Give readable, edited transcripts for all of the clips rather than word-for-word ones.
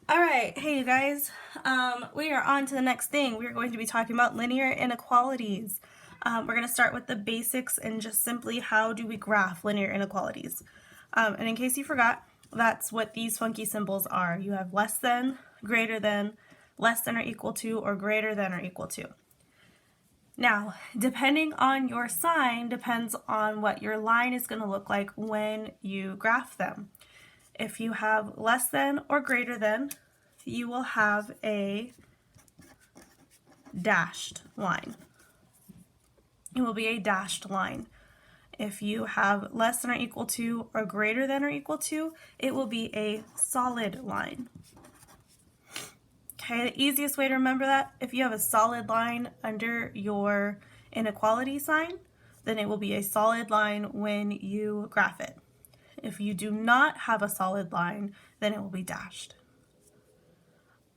Alright, hey you guys, we are on to the next thing. We're going to be talking about linear inequalities. We're going to start with the basics and just simply how do we graph linear inequalities. And in case you forgot, that's what these funky symbols are. You have less than, greater than, less than or equal to, or greater than or equal to. Now, depending on your sign depends on what your line is going to look like when you graph them. If you have less than or greater than, you will have a dashed line. It will be a dashed line. If you have less than or equal to or greater than or equal to, it will be a solid line. Okay, the easiest way to remember that, if you have a solid line under your inequality sign, then it will be a solid line when you graph it. If you do not have a solid line, then it will be dashed.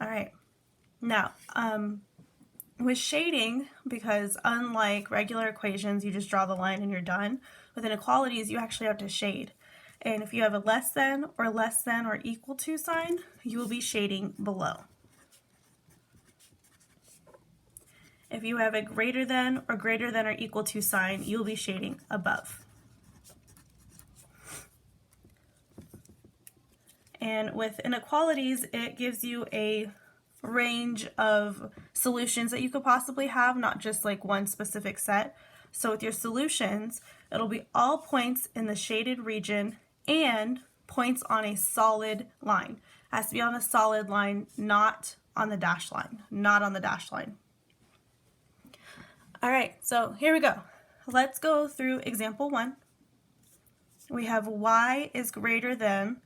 All right, now with shading, because unlike regular equations, you just draw the line and you're done, with inequalities, you actually have to shade. And if you have a less than or equal to sign, you will be shading below. If you have a greater than or equal to sign, you'll be shading above. And with inequalities, it gives you a range of solutions that you could possibly have, not just like one specific set. So with your solutions, it'll be all points in the shaded region and points on a solid line. It has to be on a solid line, not on the dashed line, not on the dashed line. All right, so here we go. Let's go through example 1. We have y is greater than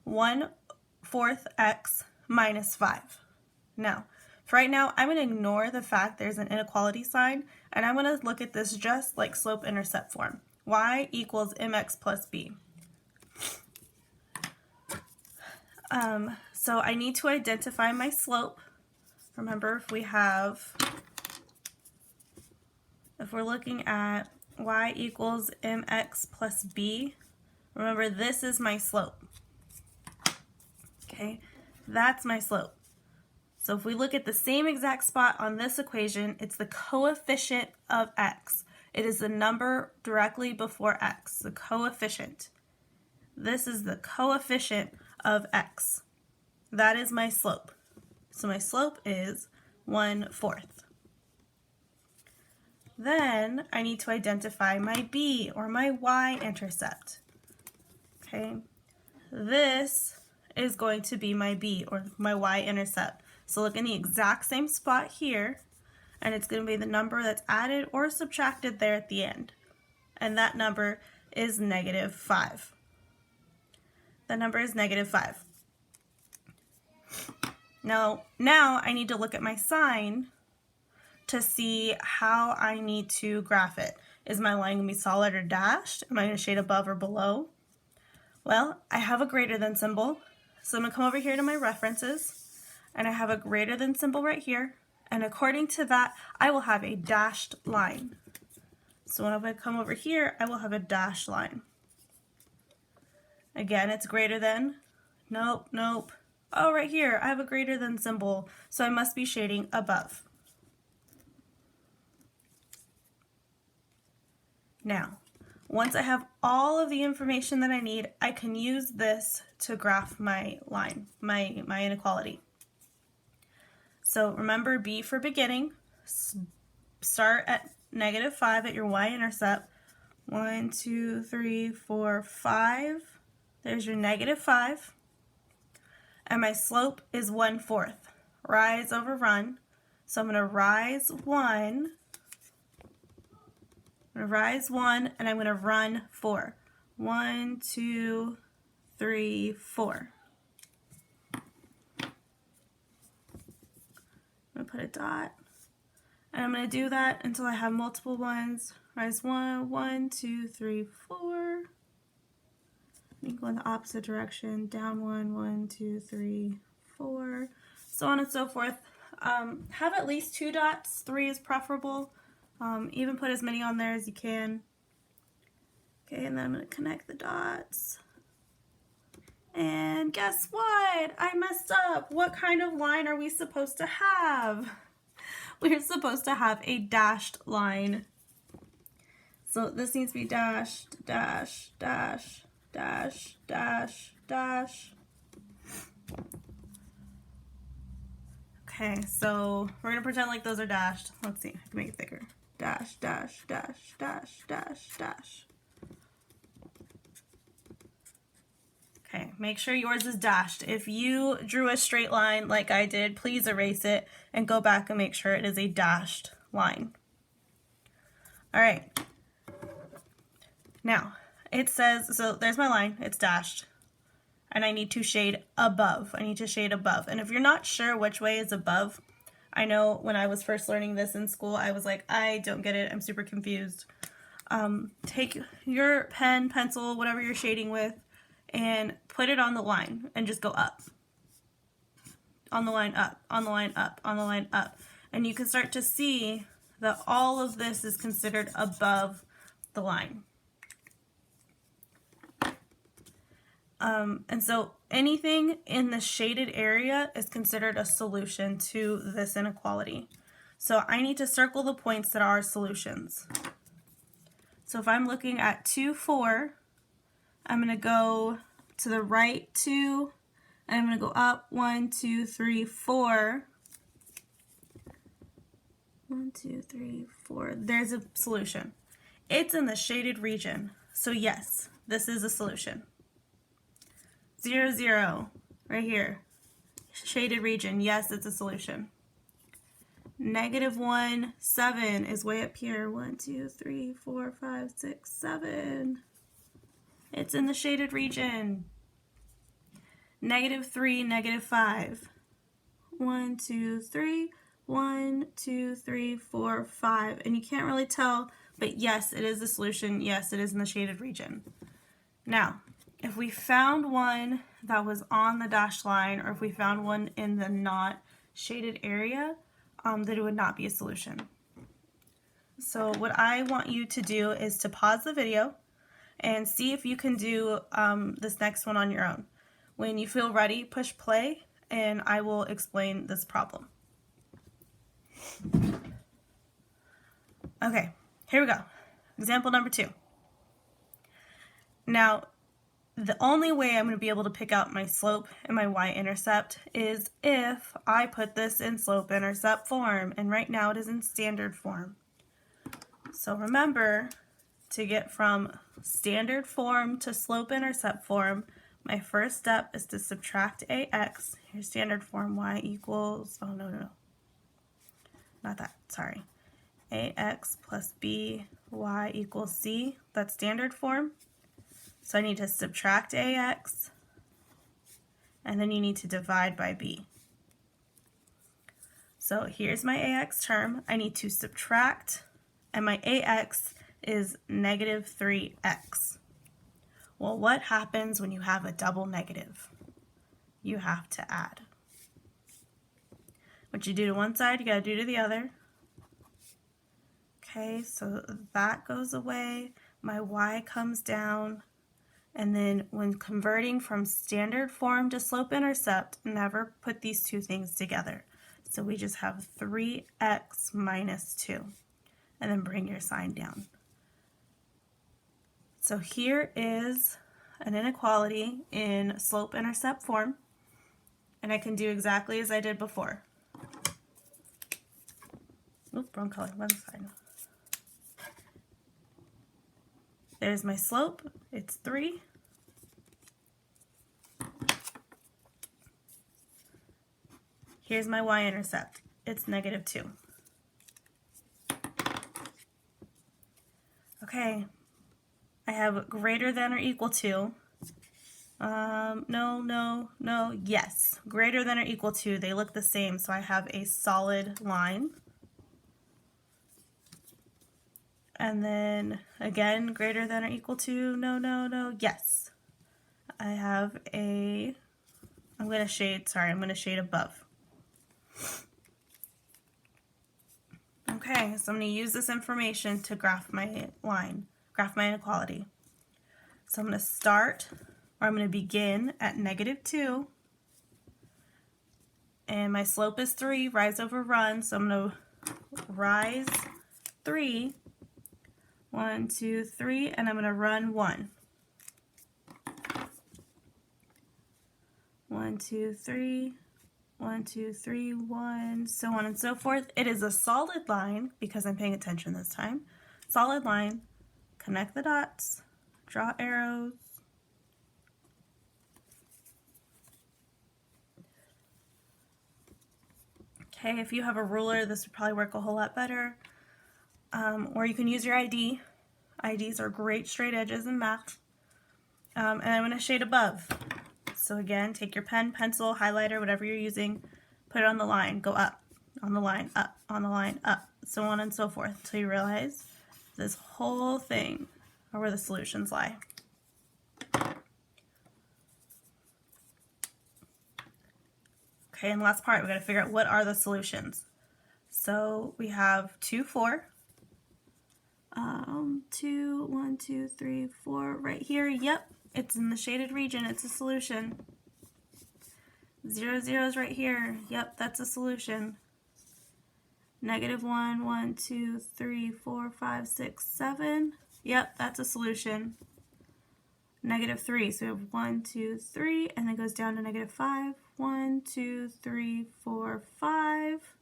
1/4 x minus 5. Now, for right now, I'm going to ignore the fact there's an inequality sign, and I'm going to look at this just like slope-intercept form. Y equals mx plus b. So I need to identify my slope. Remember, if we're looking at y equals mx plus b, remember this is my slope. Okay, that's my slope. So if we look at the same exact spot on this equation, it's the coefficient of x. It is the number directly before x, the coefficient. This is the coefficient of x. That is my slope. So my slope is 1/4. Then I need to identify my b, or my y-intercept. Okay, this is going to be my b, or my y-intercept. So look in the exact same spot here, and it's going to be the number that's added or subtracted there at the end. And that number is -5. That number is -5. Now I need to look at my sign to see how I need to graph it. Is my line going to be solid or dashed? Am I going to shade above or below? Well, I have a greater than symbol, so I'm going to come over here to my references, and I have a greater than symbol right here, and according to that, I will have a dashed line. So when I come over here, I will have a dashed line. Again, it's greater than. Nope, nope. Oh, right here, I have a greater than symbol, so I must be shading above. Now, once I have all of the information that I need, I can use this to graph my line, my inequality. So remember, B for beginning, start at -5 at your y-intercept. 1, 2, 3, 4, 5. There's your -5. And my slope is 1/4. Rise over run. So I'm going to rise 1. I'm going to rise 1, and I'm going to run 4. 1, 2, 3, 4. I'm going to put a dot, and I'm going to do that until I have multiple ones. Rise 1, 1, 2, 3, 4. You go in the opposite direction. Down 1, 1, 2, 3, 4. So on and so forth. Have at least 2 dots. 3 is preferable. Even put as many on there as you can. Okay, and then I'm going to connect the dots. And guess what? I messed up. What kind of line are we supposed to have? We're supposed to have a dashed line. So this needs to be dashed, dash, dash, dash, dash, dash. Okay, so we're going to pretend like those are dashed. Let's see, I can make it thicker. Dash, dash, dash, dash, dash, dash. Okay, make sure yours is dashed. If you drew a straight line like I did, please erase it and go back and make sure it is a dashed line. All right. Now, it says, so there's my line, it's dashed. And I need to shade above. I need to shade above. And if you're not sure which way is above, I know when I was first learning this in school, I was like, I don't get it. I'm super confused. Take your pen, pencil, whatever you're shading with, and put it on the line and just go up. On the line up, on the line up, on the line up. And you can start to see that all of this is considered above the line. And so anything in the shaded area is considered a solution to this inequality. So I need to circle the points that are solutions. So if I'm looking at 2, 4, I'm going to go to the right 2, and I'm going to go up 1, 2, 3, 4. 1, 2, 3, 4. There's a solution. It's in the shaded region. So yes, this is a solution. 0, 0, right here. Shaded region, yes, it's a solution. -1, 7 is way up here. 1, 2, 3, 4, 5, 6, 7. It's in the shaded region. -3, -5. 1, 2, 3, 1, 2, 3, 4, 5. And you can't really tell, but yes, it is a solution. Yes, it is in the shaded region. Now, if we found one that was on the dashed line, or if we found one in the not shaded area, then it would not be a solution. So what I want you to do is to pause the video and see if you can do this next one on your own. When you feel ready, push play, and I will explain this problem. Okay, here we go. Example number 2. Now, the only way I'm going to be able to pick out my slope and my y-intercept is if I put this in slope-intercept form, and right now it is in standard form. So remember, to get from standard form to slope-intercept form, my first step is to subtract ax. Here's standard form, y equals, oh no, not that, sorry. Ax plus b, y equals c, that's standard form. So I need to subtract ax, and then you need to divide by b. So here's my ax term. I need to subtract, and my ax is -3x. Well, what happens when you have a double negative? You have to add. What you do to one side, you got to do to the other. Okay, so that goes away. My y comes down. And then when converting from standard form to slope-intercept, never put these two things together. So we just have 3x minus 2. And then bring your sign down. So here is an inequality in slope-intercept form. And I can do exactly as I did before. Oop, wrong color, one side. There's my slope, it's 3. Here's my y-intercept, it's -2. Okay, I have greater than or equal to. No, yes, greater than or equal to, they look the same, so I have a solid line. And then again, greater than or equal to, no, yes. I have a, I'm going to shade above. Okay, so I'm going to use this information to graph my line, graph my inequality. So I'm going to start or I'm going to begin at -2, and my slope is 3, rise over run, so I'm going to rise 3, 1, 2, 3, and I'm going to run 1. 1, 2, 3, 1, 2, 3, 1, so on and so forth. It is a solid line because I'm paying attention this time. Solid line, connect the dots, draw arrows. Okay, if you have a ruler, this would probably work a whole lot better. Or you can use your ID. IDs are great straight edges in math. And I'm going to shade above. So again, take your pen, pencil, highlighter, whatever you're using, put it on the line, go up, on the line, up, on the line, up, so on and so forth, until you realize this whole thing are where the solutions lie. Okay, and last part, we got to figure out what are the solutions. So we have 2, 4. 2, 1, 2, 3, 4 right here. Yep, it's in the shaded region. It's a solution. 0, 0 is right here. Yep, that's a solution. -1, 1, 2, 3, 4, 5, 6, 7. Yep, that's a solution. -3, so we have 1, 2, 3, and then goes down to -5. 1, 2, 3, 4, 5.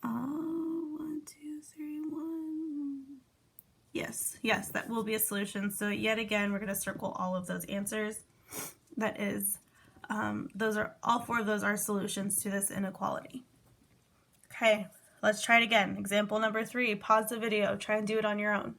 1, 2, 3, 1. Yes, yes, that will be a solution. So yet again, we're going to circle all of those answers. That is, all 4 of those are solutions to this inequality. Okay, let's try it again. Example number 3, pause the video, try and do it on your own.